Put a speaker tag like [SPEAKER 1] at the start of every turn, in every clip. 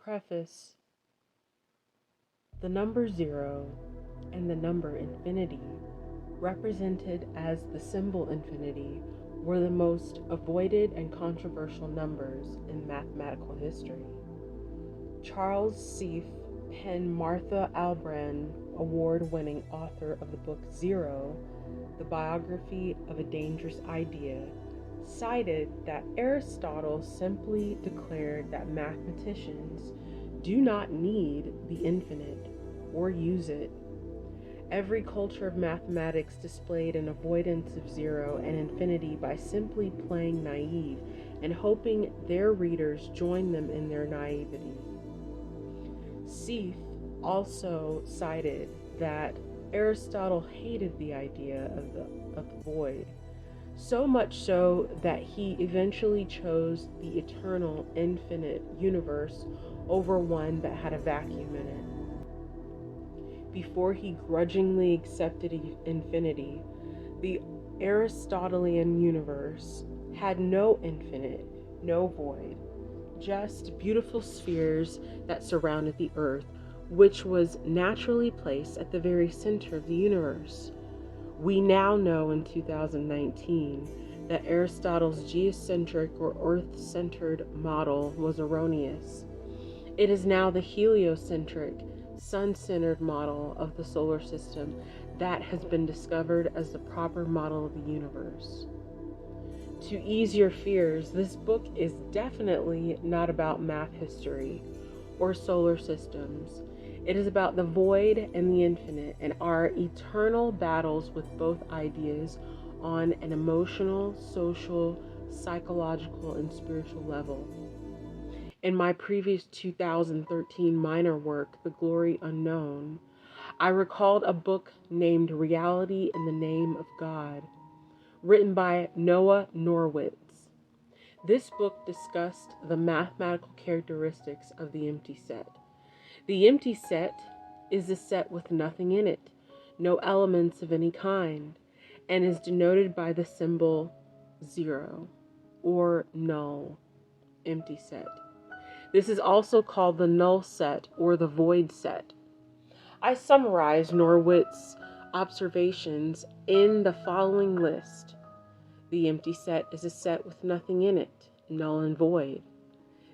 [SPEAKER 1] Preface. The number 0 and the number infinity, represented as the symbol infinity, were the most avoided and controversial numbers in mathematical history. Charles Seif penned Martha Albrand, award-winning author of the book Zero, The Biography of a Dangerous Idea, cited that Aristotle simply declared that mathematicians do not need the infinite or use it. Every culture of mathematics displayed an avoidance of zero and infinity by simply playing naive and hoping their readers join them in their naivety. Seif also cited that Aristotle hated the idea of the void, so much so that he eventually chose the eternal, infinite universe over one that had a vacuum in it. Before he grudgingly accepted infinity, the Aristotelian universe had no infinite, no void, just beautiful spheres that surrounded the earth, which was naturally placed at the very center of the universe. We now know in 2019 that Aristotle's geocentric or earth-centered model was erroneous. It is now the heliocentric, sun-centered model of the solar system that has been discovered as the proper model of the universe. To ease your fears, this book is definitely not about math history or solar systems. It is about the void and the infinite and our eternal battles with both ideas on an emotional, social, psychological, and spiritual level. In my previous 2013 minor work, The Glory Unknown, I recalled a book named Reality in the Name of God, written by Noah Norwitz. This book discussed the mathematical characteristics of the empty set. The empty set is a set with nothing in it, no elements of any kind, and is denoted by the symbol 0 or null, empty set. This is also called the null set or the void set. I summarized Norwitz's observations in the following list. The empty set is a set with nothing in it, null and void.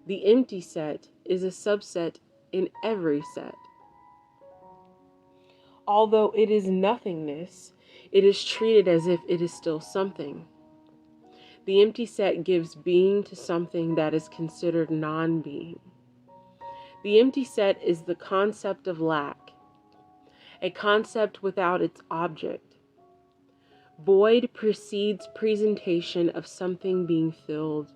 [SPEAKER 1] The empty set is a subset in every set. Although it is nothingness, it is treated as if it is still something. The empty set gives being to something that is considered non-being. The empty set is the concept of lack, a concept without its object. Void precedes presentation of something being filled.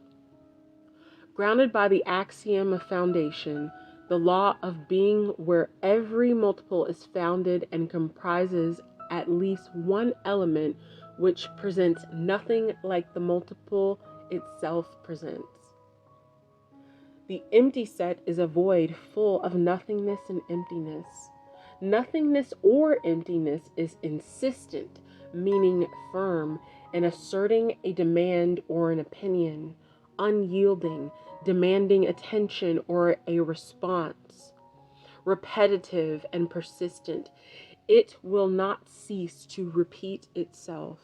[SPEAKER 1] Grounded by the axiom of foundation, the law of being, where every multiple is founded and comprises at least one element which presents nothing like the multiple itself presents. The empty set is a void full of nothingness and emptiness. Nothingness or emptiness is insistent, meaning firm, and asserting a demand or an opinion, unyielding, demanding attention or a response, repetitive and persistent. It will not cease to repeat itself.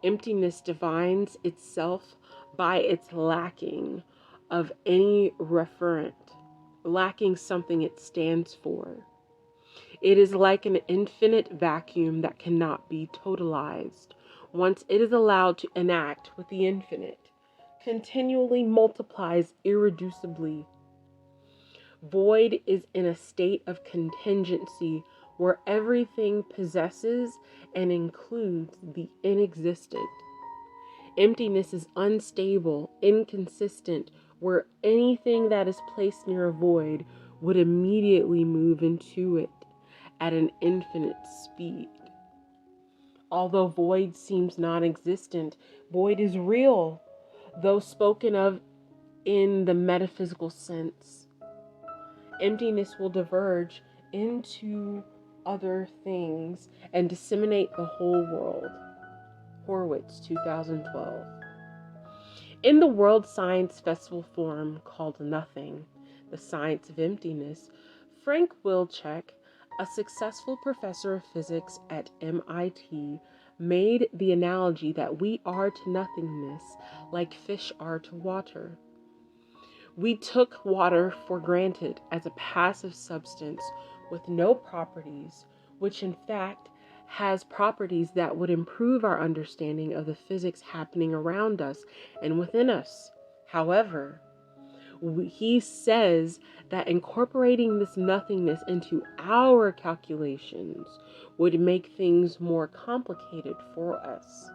[SPEAKER 1] Emptiness defines itself by its lacking of any referent, lacking something it stands for. It is like an infinite vacuum that cannot be totalized. Once it is allowed to enact with the infinite, continually multiplies irreducibly. Void is in a state of contingency where everything possesses and includes the inexistent. Emptiness is unstable, inconsistent, where anything that is placed near a void would immediately move into it at an infinite speed. Although void seems non-existent, void is real, though spoken of in the metaphysical sense. Emptiness will diverge into other things and disseminate the whole world. Horowitz, 2012. In the World Science Festival forum called Nothing, The Science of Emptiness, Frank Wilczek, a successful professor of physics at MIT, made the analogy that we are to nothingness like fish are to water. We took water for granted as a passive substance with no properties, which in fact has properties that would improve our understanding of the physics happening around us and within us. However, he says that incorporating this nothingness into our calculations would make things more complicated for us.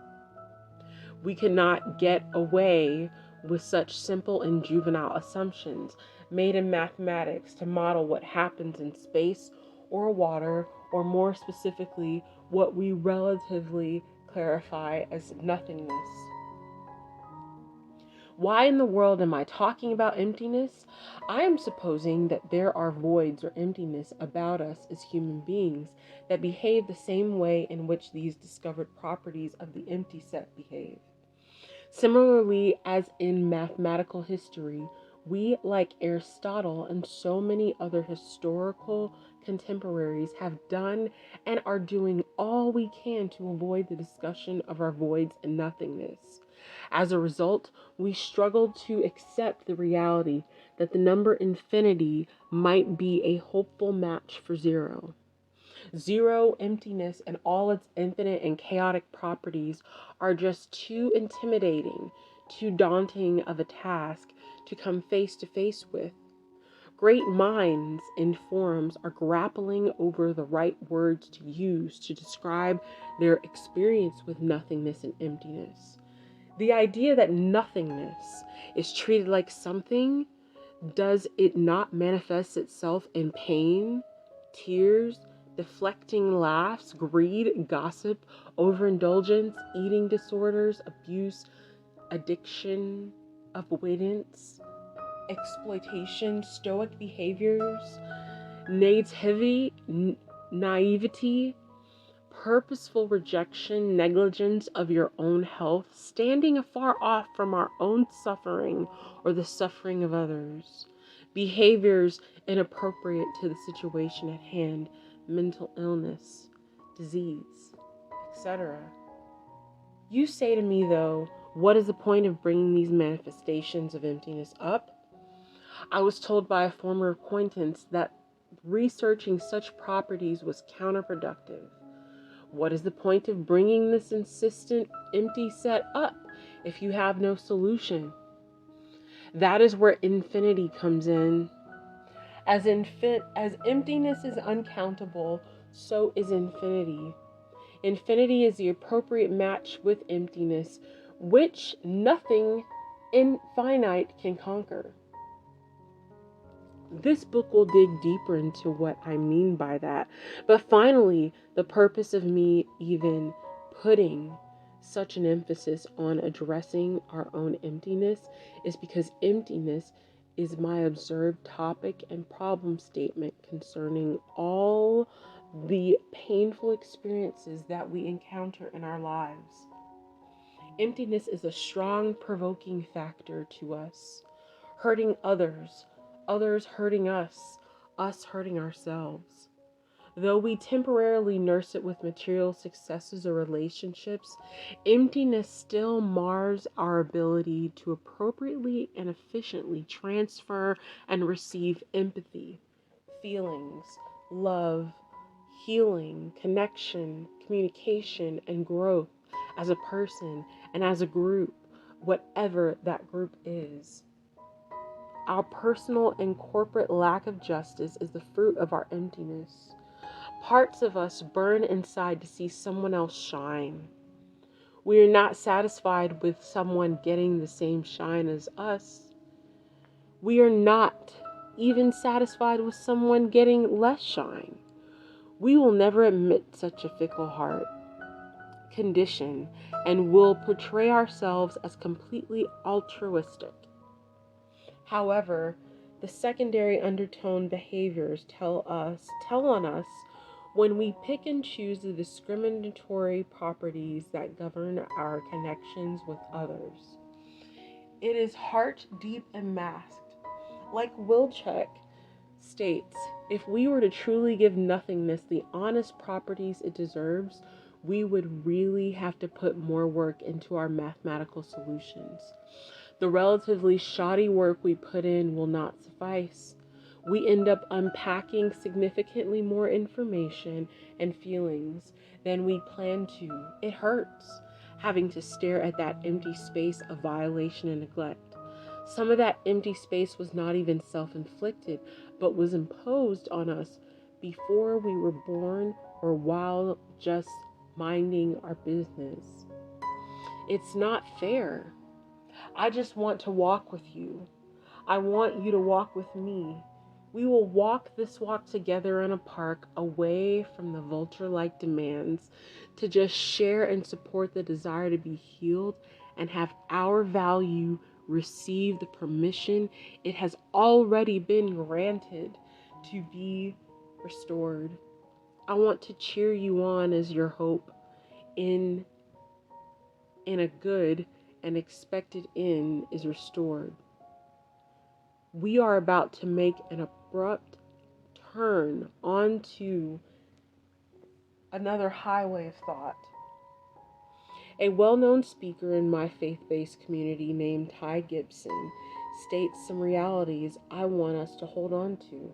[SPEAKER 1] We cannot get away with such simple and juvenile assumptions made in mathematics to model what happens in space or water, or more specifically, what we relatively clarify as nothingness. Why in the world am I talking about emptiness? I am supposing that there are voids or emptiness about us as human beings that behave the same way in which these discovered properties of the empty set behave. Similarly, as in mathematical history, we, like Aristotle and so many other historical contemporaries, have done and are doing all we can to avoid the discussion of our voids and nothingness. As a result, we struggle to accept the reality that the number infinity might be a hopeful match for zero. Zero, emptiness, and all its infinite and chaotic properties are just too intimidating, too daunting of a task to come face to face with. Great minds in forums are grappling over the right words to use to describe their experience with nothingness and emptiness. The idea that nothingness is treated like something, does it not manifest itself in pain, tears, deflecting laughs, greed, gossip, overindulgence, eating disorders, abuse, addiction, avoidance, exploitation, stoic behaviors, naivety, purposeful rejection, negligence of your own health, standing afar off from our own suffering or the suffering of others, behaviors inappropriate to the situation at hand, mental illness, disease, etc. You say to me, though, what is the point of bringing these manifestations of emptiness up? I was told by a former acquaintance that researching such properties was counterproductive. What is the point of bringing this insistent empty set up if you have no solution? That is where infinity comes in. As emptiness is uncountable, so is infinity. Infinity is the appropriate match with emptiness, which nothing infinite can conquer. This book will dig deeper into what I mean by that. But finally, the purpose of me even putting such an emphasis on addressing our own emptiness is because emptiness is my observed topic and problem statement concerning all the painful experiences that we encounter in our lives. Emptiness is a strong provoking factor to us, hurting others, others hurting us hurting ourselves. Though we temporarily nurse it with material successes or relationships, emptiness still mars our ability to appropriately and efficiently transfer and receive empathy, feelings, love, healing, connection, communication, and growth as a person and as a group, whatever that group is. Our personal and corporate lack of justice is the fruit of our emptiness. Parts of us burn inside to see someone else shine. We are not satisfied with someone getting the same shine as us. We are not even satisfied with someone getting less shine. We will never admit such a fickle heart condition and will portray ourselves as completely altruistic. However, the secondary undertone behaviors tell on us when we pick and choose the discriminatory properties that govern our connections with others. It is heart deep and masked, Like Wilczek states, if we were to truly give nothingness the honest properties it deserves, we would really have to put more work into our mathematical solutions. The relatively shoddy work we put in will not suffice. We end up unpacking significantly more information and feelings than we plan to. It hurts, having to stare at that empty space of violation and neglect. Some of that empty space was not even self-inflicted, but was imposed on us before we were born or while just minding our business. It's not fair. I just want to walk with you. I want you to walk with me. We will walk this walk together in a park, away from the vulture-like demands, to just share and support the desire to be healed and have our value receive the permission it has already been granted to be restored. I want to cheer you on as your hope in a good and expected end is restored. We are about to make an abrupt turn onto another highway of thought. A well-known speaker in my faith-based community named Ty Gibson states some realities I want us to hold on to.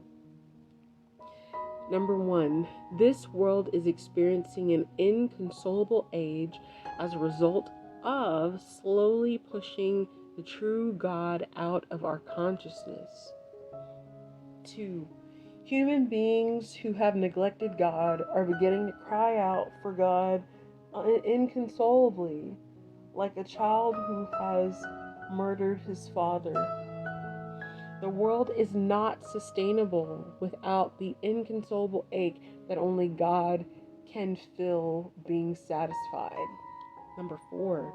[SPEAKER 1] Number 1, this world is experiencing an inconsolable age as a result of slowly pushing the true God out of our consciousness. 2, human beings who have neglected God are beginning to cry out for God inconsolably, like a child who has murdered his father. The world is not sustainable without the inconsolable ache that only God can fill being satisfied. Number 4,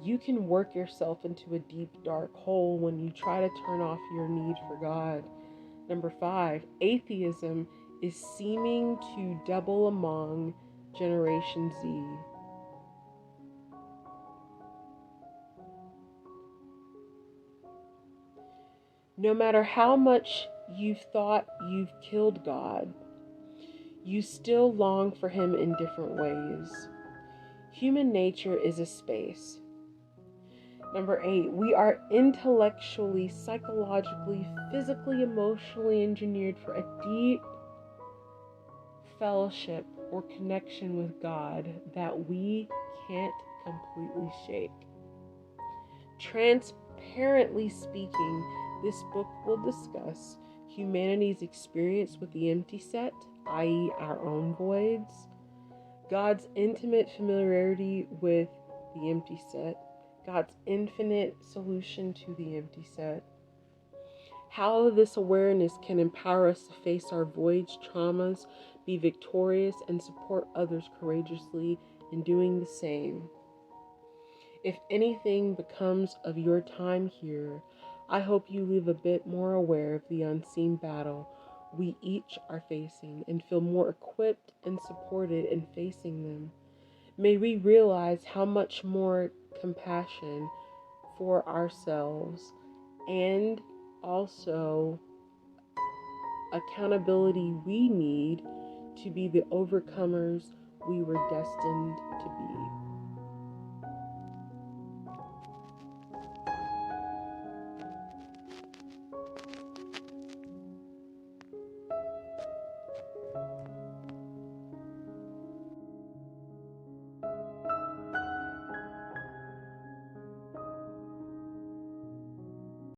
[SPEAKER 1] you can work yourself into a deep, dark hole when you try to turn off your need for God. Number 5, atheism is seeming to double among Generation Z. No matter how much you've thought you've killed God, you still long for Him in different ways. Human nature is a space. Number 8, we are intellectually, psychologically, physically, emotionally engineered for a deep fellowship or connection with God that we can't completely shake. Transparently speaking, this book will discuss humanity's experience with the empty set, i.e., our own voids, God's intimate familiarity with the empty set, God's infinite solution to the empty set, how this awareness can empower us to face our voids, traumas, be victorious, and support others courageously in doing the same. If anything becomes of your time here, I hope you leave a bit more aware of the unseen battle we each are facing and feel more equipped and supported in facing them. May we realize how much more compassion for ourselves and also accountability we need to be the overcomers we were destined to be.